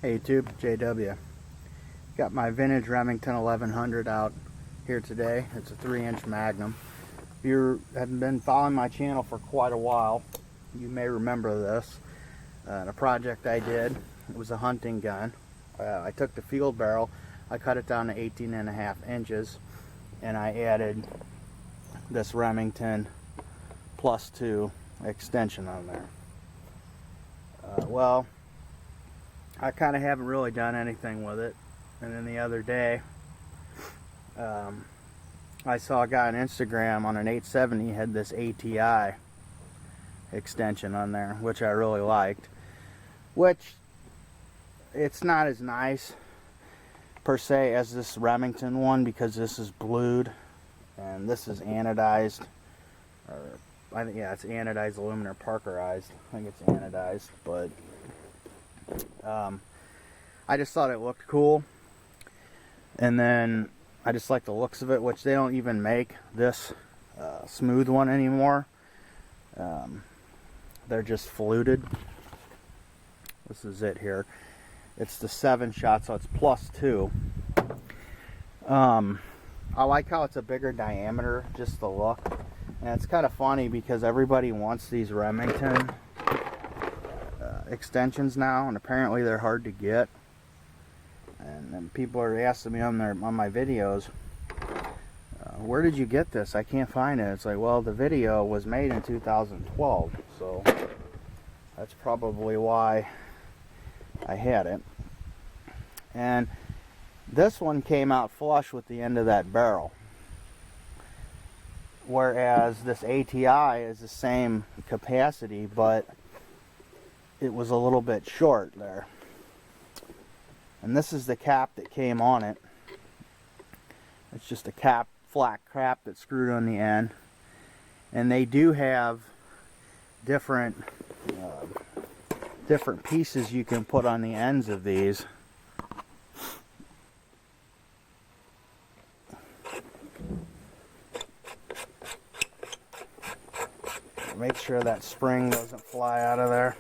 Hey YouTube, JW. Got my vintage Remington 1100 out here today. It's a 3-inch Magnum. If you haven't been following my channel for quite a while, you may remember this. A project I did. It was a hunting gun. I took the field barrel, I cut it down to 18.5 inches, and I added this Remington +2 extension on there. Well, I kind of haven't really done anything with it. And then the other day, I saw a guy on Instagram on an 870 had this ATI extension on there, which I really liked. Which, it's not as nice per se as this Remington one, because this is blued and this is anodized, or I think, yeah, it's anodized aluminum, parkerized. I think it's anodized, but I just thought it looked cool, and then I just like the looks of it, which they don't even make this smooth one anymore. They're just fluted. This is it here. It's the 7-shot, so it's +2. I like how it's a bigger diameter, just the look. And it's kind of funny because everybody wants these Remington extensions now, and apparently they're hard to get. And people are asking me on my videos, where did you get this? I can't find it. It's like, well, the video was made in 2012, so that's probably why I had it. And this one came out flush with the end of that barrel, whereas this ATI is the same capacity, but it was a little bit short there. And this is the cap that came on it. It's just a cap, flat cap that's screwed on the end. And they do have different pieces you can put on the ends of these. Make sure that spring doesn't fly out of there.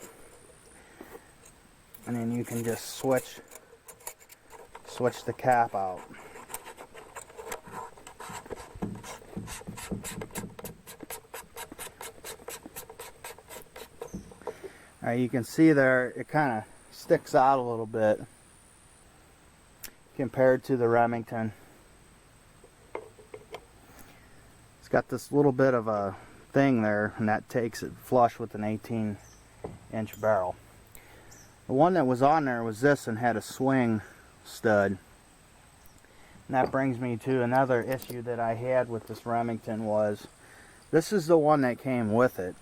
And then you can just switch the cap out. Alright, you can see there it kind of sticks out a little bit compared to the Remington. It's got this little bit of a thing there, and that takes it flush with an 18-inch barrel. The one that was on there was this and had a swing stud. And that brings me to another issue that I had with this Remington. Was this is the one that came with it,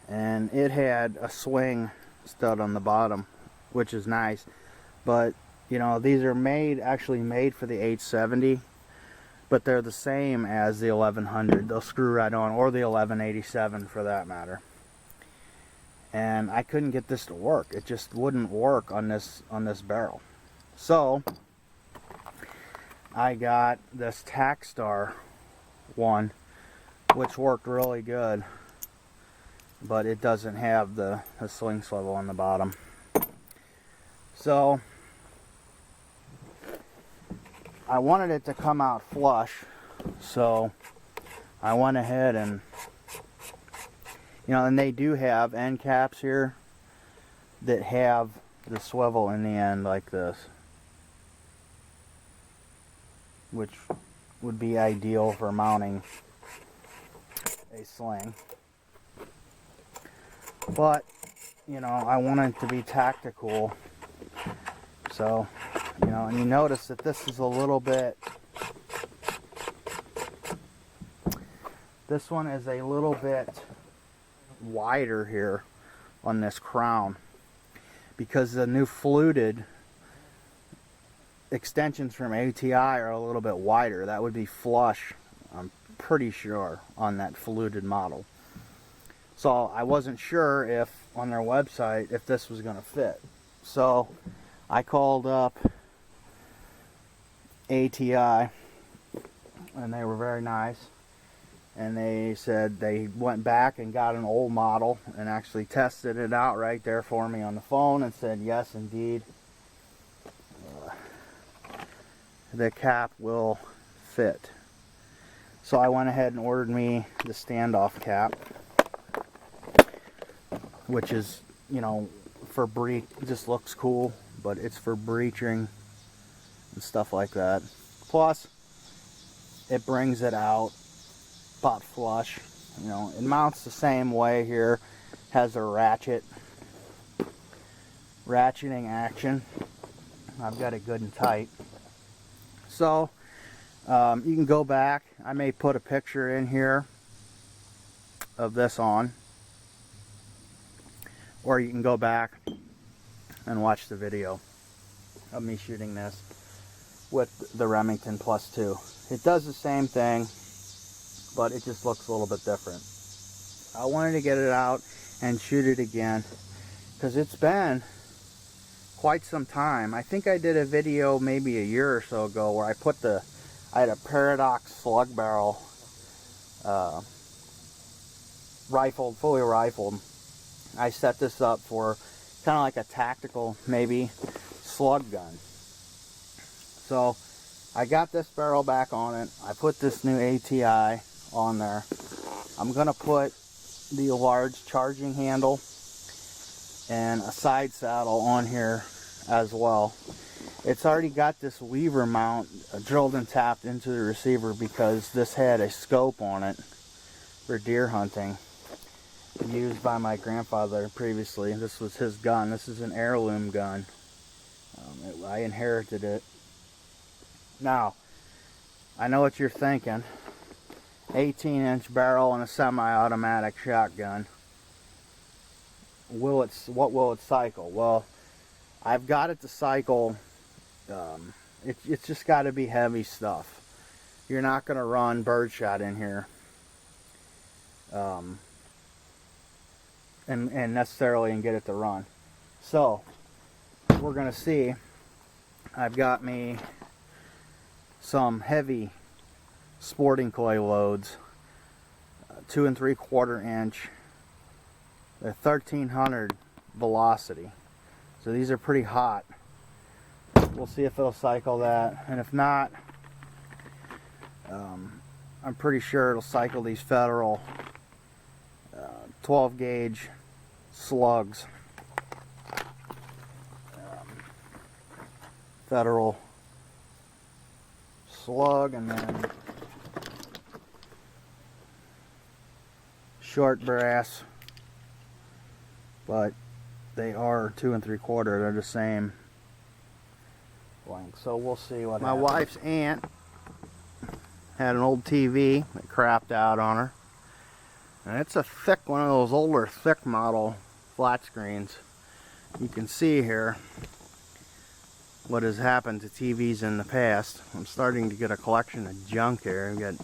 and it had a swing stud on the bottom, which is nice, but you know, these are actually made for the 870, but they're the same as the 1100. They'll screw right on, or the 1187 for that matter. And I couldn't get this to work. It just wouldn't work on this barrel. So I got this Takstar one, which worked really good, but it doesn't have the sling swivel on the bottom. So I wanted it to come out flush, so I went ahead and, you know, and they do have end caps here that have the swivel in the end like this, which would be ideal for mounting a sling. But, you know, I wanted it to be tactical, so, you know, and you notice that this is a little bit, this one is a little bit wider here on this crown, because the new fluted extensions from ATI are a little bit wider. That would be flush, I'm pretty sure, on that fluted model. So I wasn't sure if on their website if this was going to fit. So I called up ATI, and they were very nice, and they said they went back and got an old model and actually tested it out right there for me on the phone and said yes, indeed, the cap will fit. So I went ahead and ordered me the Standoff cap, which is, you know, for breach. It just looks cool, but it's for breaching and stuff like that. Plus, it brings it out butt flush. You know, it mounts the same way here. Has a ratcheting action. I've got it good and tight. So you can go back. I may put a picture in here of this on, or you can go back and watch the video of me shooting this with the Remington +2. It does the same thing, but it just looks a little bit different. I wanted to get it out and shoot it again because it's been quite some time. I think I did a video maybe a year or so ago where I had a Paradox slug barrel, fully rifled. I set this up for kind of like a tactical, maybe, slug gun. So I got this barrel back on it. I put this new ATI on there. I'm going to put the large charging handle and a side saddle on here as well. It's already got this lever mount drilled and tapped into the receiver because this had a scope on it for deer hunting, used by my grandfather previously. This was his gun. This is an heirloom gun. I inherited it. Now, I know what you're thinking. 18-inch barrel and a semi-automatic shotgun. What will it cycle? Well, I've got it to cycle. It's just got to be heavy stuff. You're not going to run birdshot in here, and necessarily and get it to run. So we're going to see. I've got me some heavy sporting coil loads, 2 3/4 inch. They're 1300 velocity, so these are pretty hot. We'll see if it'll cycle that, and if not, I'm pretty sure it'll cycle these Federal 12 gauge slugs. Federal slug, and then short brass, but they are 2 3/4. They're the same length. So we'll see what happens. My wife's aunt had an old TV that crapped out on her, and it's a thick one of those older thick model flat screens. You can see here what has happened to TVs in the past. I'm starting to get a collection of junk here. I've got an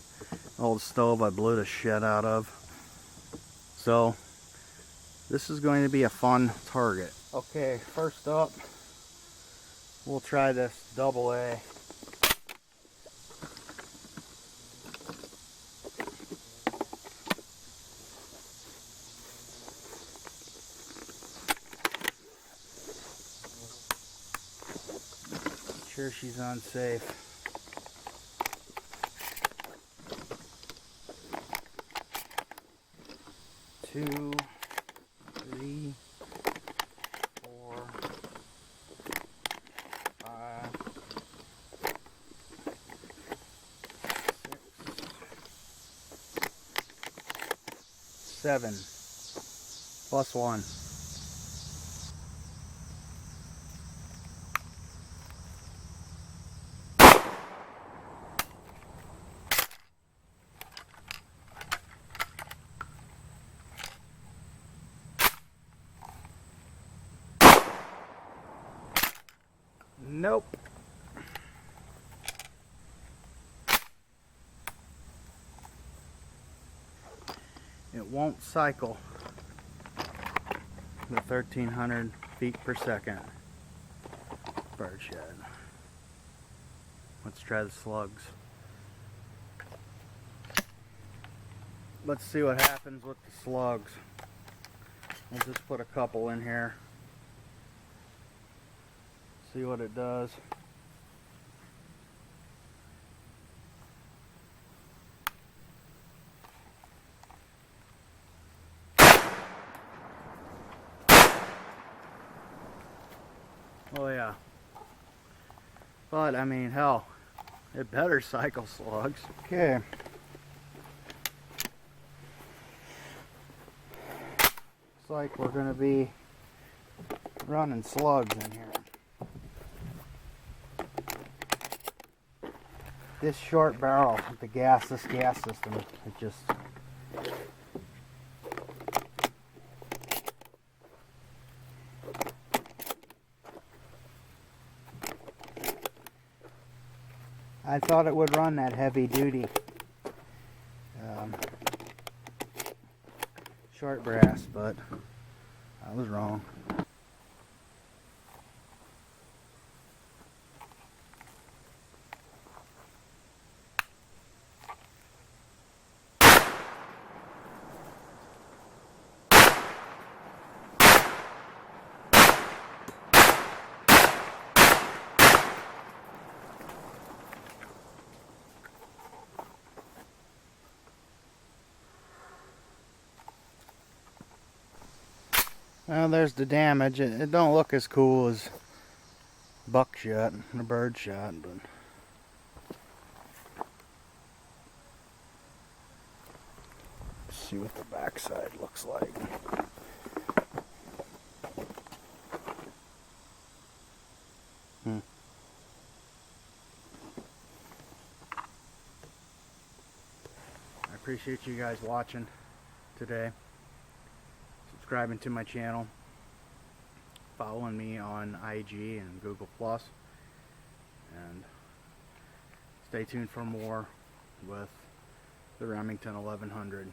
old stove I blew the shit out of. So this is going to be a fun target. Okay, first up, we'll try this AA. Sure she's unsafe. Two, 3, 4, 5, 6, 7, +1. Nope. It won't cycle the 1300 feet per second bird shed. Let's try the slugs. let's see what happens with the slugs. We'll just put a couple in here. See what it does. Oh yeah. But I mean, hell, it better cycle slugs. Okay. Looks like we're gonna be running slugs in here. This short barrel with this gas system, it just I thought it would run that heavy duty short brass, but I was wrong. Well, there's the damage. It don't look as cool as buckshot and a bird shot, but let's see what the backside looks like. I appreciate you guys watching today. Subscribing to my channel, following me on IG and Google+, and stay tuned for more with the Remington 1100.